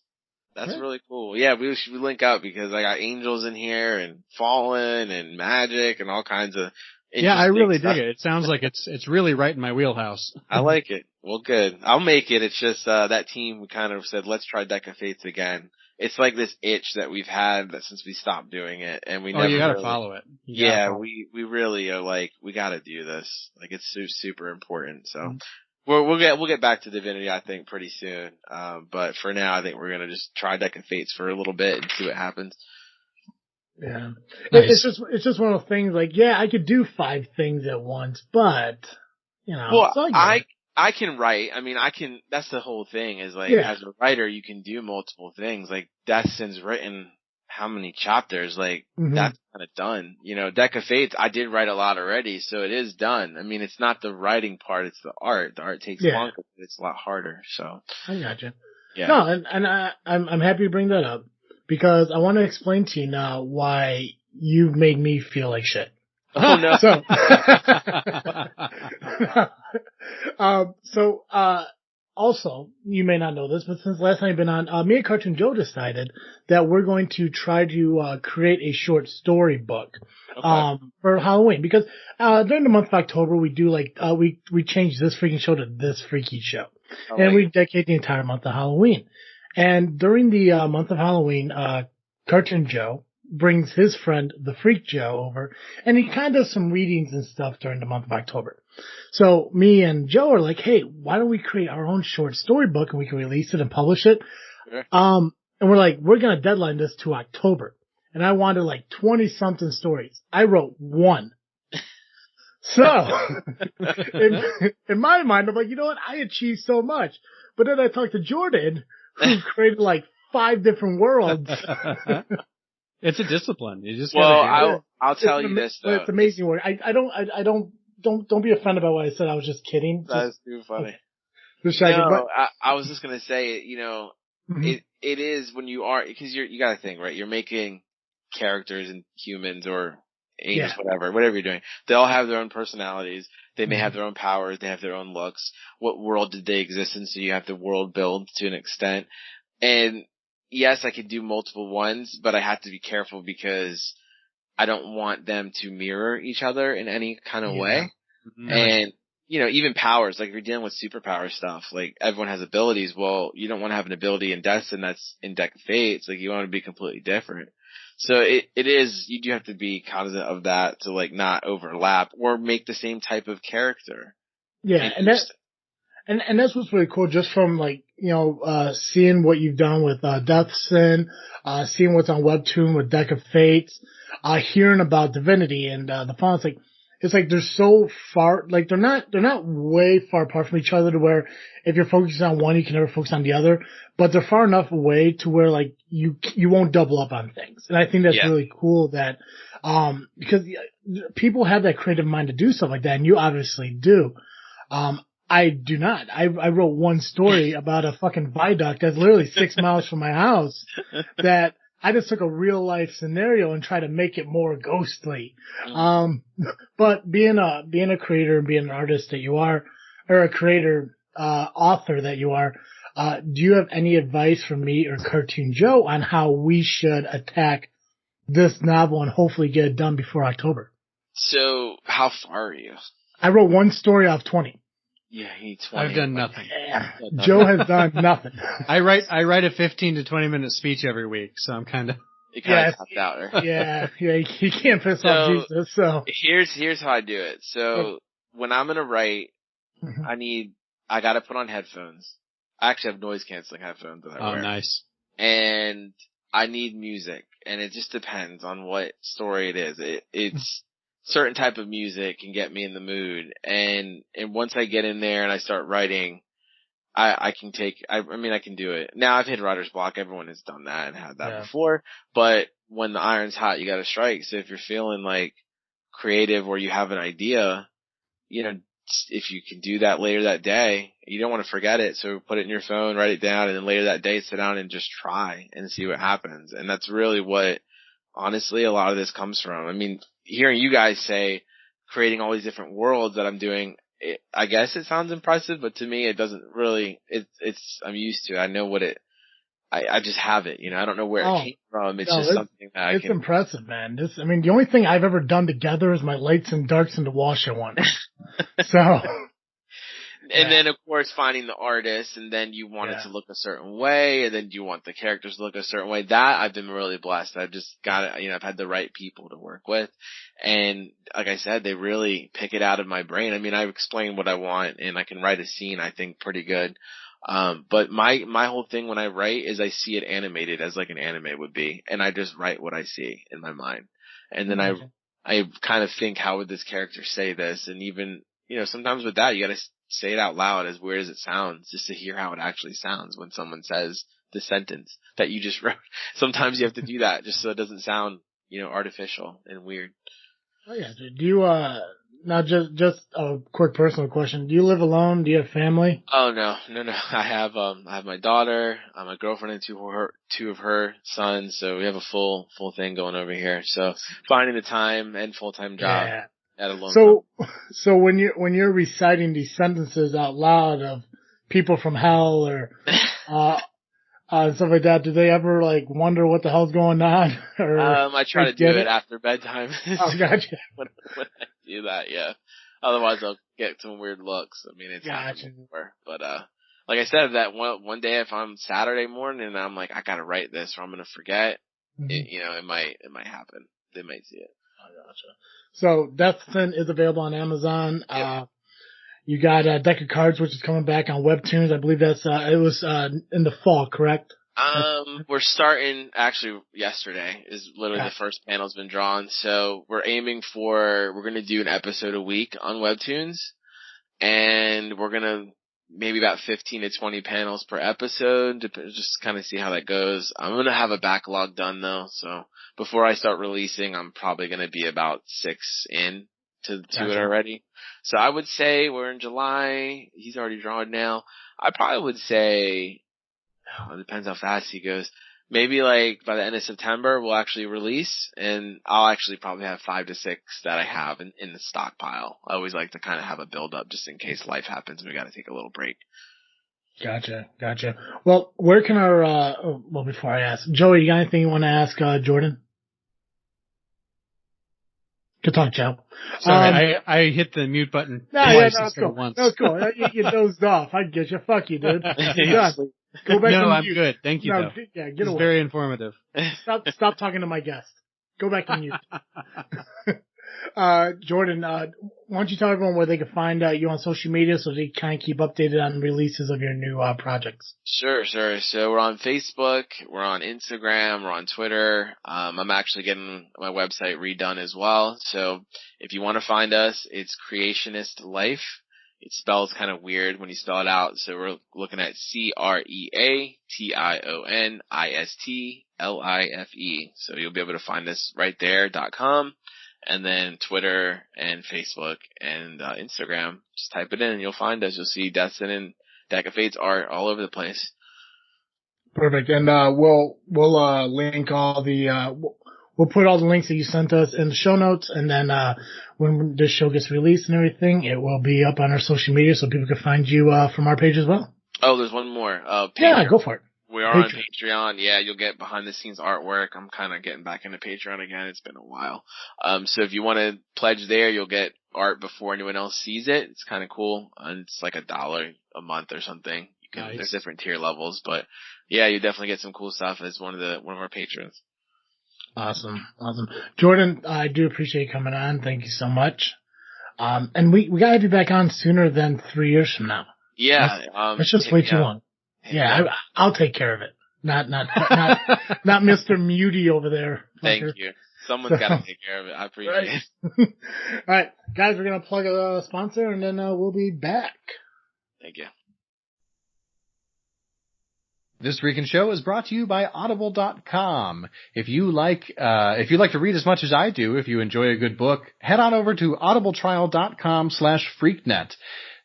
Speaker 3: That's really cool. Yeah, we should link up because I got angels in here and fallen and magic and all kinds of.
Speaker 2: Yeah, I really dig it. It sounds like it's really right in my wheelhouse.
Speaker 3: I like it. Well, good. I'll make it. It's just that team kind of said, let's try Deck of Fates again. It's like this itch that we've had since we stopped doing it, and we never.
Speaker 2: You gotta follow it.
Speaker 3: We really are like, we gotta do this. Like, it's super important. So we'll get back to Divinity, I think, pretty soon. But for now, I think we're gonna just try Deck of Fates for a little bit and see what happens.
Speaker 1: Yeah. Nice. It's just one of those things like, I could do 5 things at once, but,
Speaker 3: Well, I can write. I mean, that's the whole thing is like, as a writer, you can do multiple things. Like, Destin's written how many chapters? Like, that's kind of done. Deck of Fates, I did write a lot already, so it is done. I mean, it's not the writing part, it's the art. The art takes longer, but it's a lot harder, so.
Speaker 1: I gotcha.
Speaker 3: Yeah.
Speaker 1: No, and I'm happy to bring that up. Because I want to explain to you now why you made me feel like shit.
Speaker 3: Oh no!
Speaker 1: So also, you may not know this, but since last time I've been on, me and Cartoon Joe decided that we're going to try to create a short story book for Halloween, because during the month of October we do we change This Freaking Show to This Freaky Show, and we dedicate the entire month to Halloween. And during the month of Halloween, Cartoon Joe brings his friend, the Freak Joe, over, and he kind of does some readings and stuff during the month of October. So me and Joe are like, hey, why don't we create our own short story book and we can release it and publish it?
Speaker 3: Sure.
Speaker 1: And we're like, we're going to deadline this to October. And I wanted 20 something stories. I wrote one. So in my mind, I'm like, you know what? I achieved so much. But then I talked to Jordan, who created 5 different worlds.
Speaker 2: It's a discipline. You just gotta
Speaker 3: I'll tell you this though.
Speaker 1: It's amazing work. Don't be offended by what I said. I was just kidding.
Speaker 3: That's too funny. I was just gonna say,
Speaker 1: mm-hmm.
Speaker 3: it is when you are, because you gotta think, right? You're making characters and humans or angels, whatever you're doing. They all have their own personalities. They may have their own powers. They have their own looks. What world did they exist in? So you have to world build to an extent. And yes, I could do multiple ones, but I have to be careful because I don't want them to mirror each other in any kind of way. Mm-hmm. And, even powers, if you're dealing with superpower stuff, everyone has abilities. Well, you don't want to have an ability in Destin that's in Deck of Fates. You want to be completely different. So it is, you do have to be cognizant of that to not overlap or make the same type of character.
Speaker 1: Yeah. And that's what's really cool, just from seeing what you've done with Death Sin, seeing what's on Webtoon with Deck of Fates, hearing about Divinity and the fonts. It's they're so far, they're not way far apart from each other to where if you're focusing on one, you can never focus on the other. But they're far enough away to where you won't double up on things. And I think that's really cool that because people have that creative mind to do stuff like that, and you obviously do. I do not. I wrote one story about a fucking viaduct that's literally 6 miles from my house that I just took a real life scenario and tried to make it more ghostly. But being a creator and being an artist that you are, or a creator, author that you are, do you have any advice for me or Cartoon Joe on how we should attack this novel and hopefully get it done before October?
Speaker 3: So how far are you?
Speaker 1: I wrote one story out of 20.
Speaker 3: Yeah, he 20.
Speaker 2: I've done nothing.
Speaker 1: Joe has done nothing.
Speaker 2: I write a 15 to 20 minute speech every week, so I'm kind of.
Speaker 3: You kind of tapped out, right?
Speaker 1: Yeah, he can't piss off Jesus, so.
Speaker 3: Here's how I do it. So, when I'm gonna write, I gotta put on headphones. I actually have noise canceling headphones that I wear.
Speaker 2: Oh, nice.
Speaker 3: And I need music, and it just depends on what story it is. It's certain type of music can get me in the mood, and once I get in there and I start writing, I can do it. Now I've hit writer's block. Everyone has done that and had that before. But when the iron's hot, you got to strike. So if you're feeling creative or you have an idea, if you can do that later that day, you don't want to forget it. So put it in your phone, write it down, and then later that day, sit down and just try and see what happens. And that's really what, honestly, a lot of this comes from. Hearing you guys say creating all these different worlds that I'm doing, I guess it sounds impressive, but to me, it doesn't really, I'm used to it. I know what I just have it, I don't know where it came from. It's just something that
Speaker 1: it's impressive, man. The only thing I've ever done together is my lights and darks in the wash at once. So.
Speaker 3: And then, of course, finding the artist, and then you want it to look a certain way, and then you want the characters to look a certain way. That I've been really blessed. I've just got it, I've had the right people to work with. And like I said, they really pick it out of my brain. I explain what I want, and I can write a scene, I think, pretty good. But my whole thing when I write is I see it animated as an anime would be, and I just write what I see in my mind. And then I kind of think, how would this character say this? And even, sometimes with that, you gotta say it out loud, as weird as it sounds, just to hear how it actually sounds when someone says the sentence that you just wrote. Sometimes you have to do that just so it doesn't sound, artificial and weird.
Speaker 1: Oh yeah. Do you, now just a quick personal question. Do you live alone? Do you have family?
Speaker 3: Oh, no. I have my daughter, my girlfriend, and two of her sons. So we have a full thing going over here. So finding the time and full-time job.
Speaker 1: Yeah.
Speaker 3: At a long time.
Speaker 1: So when you're reciting these sentences out loud of people from hell or, stuff like that, do they ever like wonder what the hell's going on? Or
Speaker 3: I try to do it after bedtime.
Speaker 1: Oh, gotcha.
Speaker 3: when I do that, yeah. Otherwise I'll get some weird looks. I mean, it's happened before. But, like I said, that one day if I'm Saturday morning and I'm like, I gotta write this or I'm gonna forget, it might happen. They might see it.
Speaker 1: I gotcha. So Death Sin is available on Amazon. Yep. You got a deck of cards, which is coming back on Webtoons. I believe that's, it was, in the fall, correct?
Speaker 3: We're starting, actually yesterday is literally the first panel's been drawn. So we're we're going to do an episode a week on Webtoons, and we're going to maybe about 15 to 20 panels per episode, just kind of see how that goes. I'm going to have a backlog done though. So before I start releasing, I'm probably going to be about 6 in to it already. So I would say we're in July. He's already drawn now. I probably would say, it depends how fast he goes. Maybe like by the end of September we'll actually release, and I'll actually probably have 5 to 6 that I have in the stockpile. I always like to kind of have a build up just in case life happens and we got to take a little break.
Speaker 1: Gotcha. Well, where can before I ask, Joey, you got anything you want to ask Jordan? Good talk, Joe.
Speaker 2: Sorry, I hit the mute button.
Speaker 1: No, it's cool.
Speaker 2: Once.
Speaker 1: No, it's cool. You dozed off. I get you. Fuck you, dude. Go back
Speaker 2: no,
Speaker 1: to
Speaker 2: I'm
Speaker 1: mute.
Speaker 2: good. Thank you, though.
Speaker 1: Yeah, get away.
Speaker 2: Very informative.
Speaker 1: Stop talking to my guest. Go back to mute. Jordan, why don't you tell everyone where they can find you on social media so they kind of keep updated on releases of your new projects?
Speaker 3: Sure. So we're on Facebook, we're on Instagram, we're on Twitter. I'm actually getting my website redone as well. So if you want to find us, it's Creationist Life. It spells kind of weird when you spell it out. So we're looking at CreationistLife. So you'll be able to find us right there, .com. And then Twitter and Facebook and Instagram. Just type it in and you'll find us. You'll see Death Sin and Deck of Fates art all over the place.
Speaker 1: Perfect. And we'll link all the we'll put all the links that you sent us in the show notes, and then when this show gets released and everything, it will be up on our social media so people can find you from our page as well.
Speaker 3: Oh, there's one more.
Speaker 1: Yeah, go for it.
Speaker 3: We are on Patreon. Yeah, you'll get behind the scenes artwork. I'm kind of getting back into Patreon again. It's been a while. So if you want to pledge there, you'll get art before anyone else sees it. It's kind of cool. And it's like $1 a month or something.
Speaker 2: Nice.
Speaker 3: There's different tier levels, but yeah, you definitely get some cool stuff as one of our patrons.
Speaker 1: Awesome. Jordan, I do appreciate you coming on. Thank you so much. And we gotta be back on sooner than 3 years from now.
Speaker 3: Yeah.
Speaker 1: It's just way too long. Yeah, I'll take care of it. Not Mr. Muty over there.
Speaker 3: Thank you. Someone's got to take care of it. I appreciate it.
Speaker 1: All right, guys, we're going to plug a sponsor and then we'll be back.
Speaker 3: Thank you.
Speaker 2: This Freakin' Show is brought to you by Audible.com. If you like to read as much as I do, if you enjoy a good book, head on over to audibletrial.com/freaknet.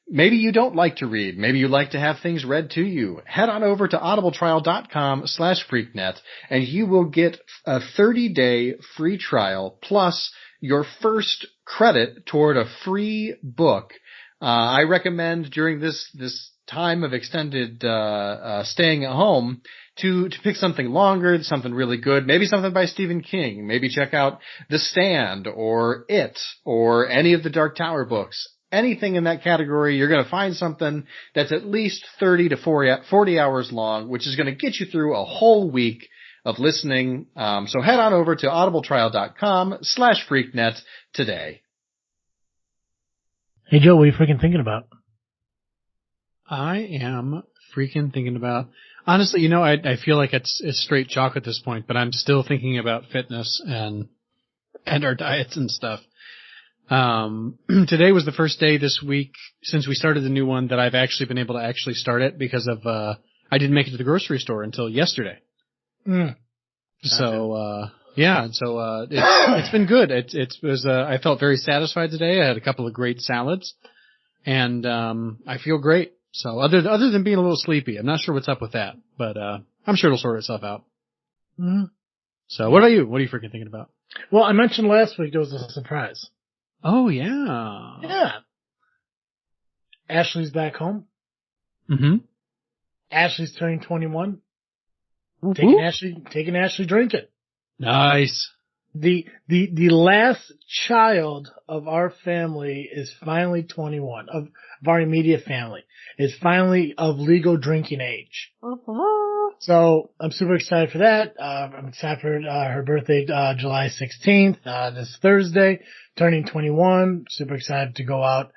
Speaker 2: Maybe you don't like to read. Maybe you like to have things read to you. Head on over to audibletrial.com/freaknet and you will get a 30-day free trial plus your first credit toward a free book. I recommend during this time of extended staying at home to pick something longer, something really good, maybe something by Stephen King. Maybe check out The Stand or It or any of the Dark Tower books. Anything in that category, you're going to find something that's at least 30 to 40 hours long, which is going to get you through a whole week of listening. So head on over to audibletrial.com/freaknet today.
Speaker 1: Hey Joe, what are you freaking thinking about?
Speaker 2: I am freaking thinking about, honestly, I feel like it's straight chalk at this point, but I'm still thinking about fitness and our diets and stuff. Today was the first day this week since we started the new one that I've actually been able to actually start it because of, I didn't make it to the grocery store until yesterday. So, it's been good. I felt very satisfied today. I had a couple of great salads and, I feel great. So other than being a little sleepy, I'm not sure what's up with that, but, I'm sure it'll sort itself out.
Speaker 1: Mm-hmm.
Speaker 2: So what about you? What are you freaking thinking about?
Speaker 1: Well, I mentioned last week there was a surprise.
Speaker 2: Oh, yeah.
Speaker 1: Yeah. Ashley's back home.
Speaker 2: Mm-hmm.
Speaker 1: Ashley's turning 21. Taking Ashley drinking.
Speaker 2: Nice.
Speaker 1: The last child of our family is finally 21, of our immediate family, is finally of legal drinking age. So I'm super excited for that. I'm excited for her birthday, July 16th, this Thursday, turning 21. Super excited to go out.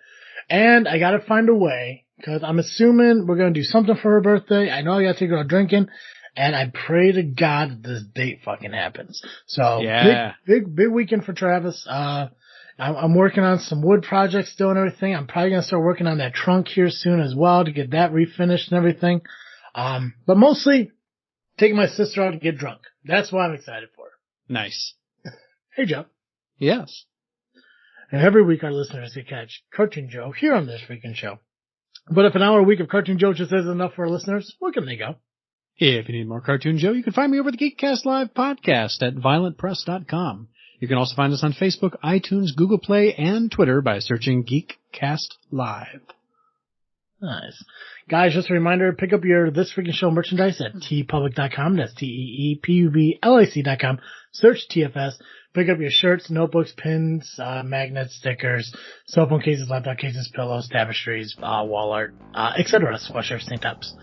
Speaker 1: And I gotta find a way, cause I'm assuming we're gonna do something for her birthday. I know I gotta take her out drinking. And I pray to God that this date fucking happens. So
Speaker 2: yeah.
Speaker 1: big weekend for Travis. I'm working on some wood projects still and everything. I'm probably gonna start working on that trunk here soon as well to get that refinished and everything. But mostly taking my sister out to get drunk. That's what I'm excited for.
Speaker 2: Nice.
Speaker 1: Hey, Joe.
Speaker 2: Yes.
Speaker 1: And every week our listeners can catch Cartoon Joe here on this freaking show. But if an hour a week of Cartoon Joe just isn't enough for our listeners, where can they go?
Speaker 2: If you need more Cartoon Joe, you can find me over the Geekcast Live podcast at violentpress.com. You can also find us on Facebook, iTunes, Google Play, and Twitter by searching Geekcast Live.
Speaker 1: Nice. Guys, just a reminder, pick up your This Freaking Show merchandise at tpublic.com. That's TEEPUBLIC.com. Search TFS. Pick up your shirts, notebooks, pins, magnets, stickers, cell phone cases, laptop cases, pillows, tapestries, wall art, etc. Sweatshirts, tank tops.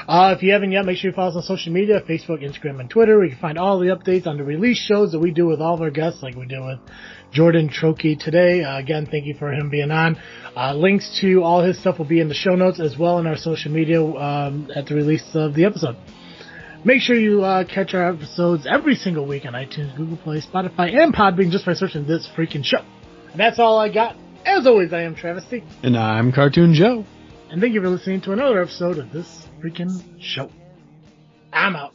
Speaker 1: If you haven't yet, make sure you follow us on social media, Facebook, Instagram, and Twitter, where you can find all the updates on the release shows that we do with all of our guests, like we did with Jordan Troche today. Again, thank you for him being on. Links to all his stuff will be in the show notes as well in our social media at the release of the episode. Make sure you catch our episodes every single week on iTunes, Google Play, Spotify, and Podbean just by searching This Freaking Show. And that's all I got. As always, I am Travesty.
Speaker 2: And I'm Cartoon Joe.
Speaker 1: And thank you for listening to another episode of This Freaking Show. I'm out.